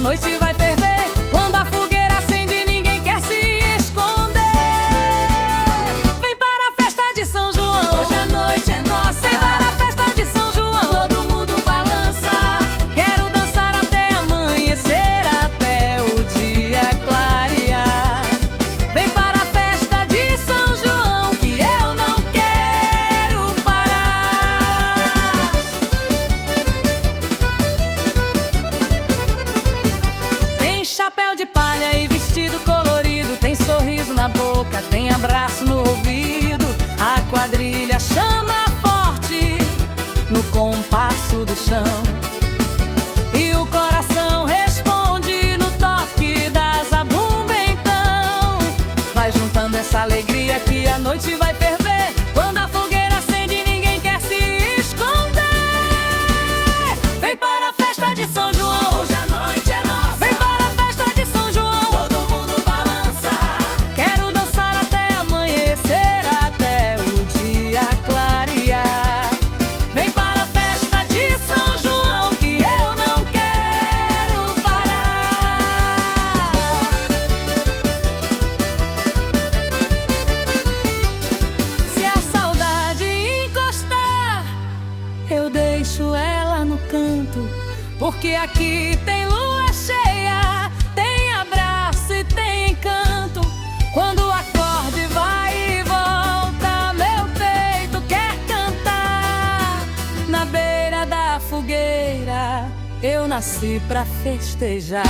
noite vai ferver. Quando a fogueira acende, ninguém quer se esconder. Vem para a festa de São João, hoje a noite é nossa. Vem para a festa de São João, todo mundo balança. Quero dançar até amanhecer, até o dia clarear. Vem para a festa de São João, que eu não quero parar. Tem chapéu de palha e vestido colorido, tem sorriso na boca, tem abraço no ouvido. A quadrilha chama forte no compasso do chão, e o coração responde no toque da zabumba. Então vai juntando essa alegria que a noite vai ferver. Quando a fogueira acende, ninguém quer se esconder. Vem para a festa de São João, hoje a noite é nossa. Vem para a festa de São João, todo mundo balança. Quero dançar até amanhecer, até o dia clarear. Vem para a festa de São João, que eu não quero parar. Se a saudade encostar, eu deixo ela no canto, porque aqui tem lua cheia, tem abraço e tem encanto. Quando o acorde vai e volta, meu peito quer cantar. Na beira da fogueira, eu nasci pra festejar.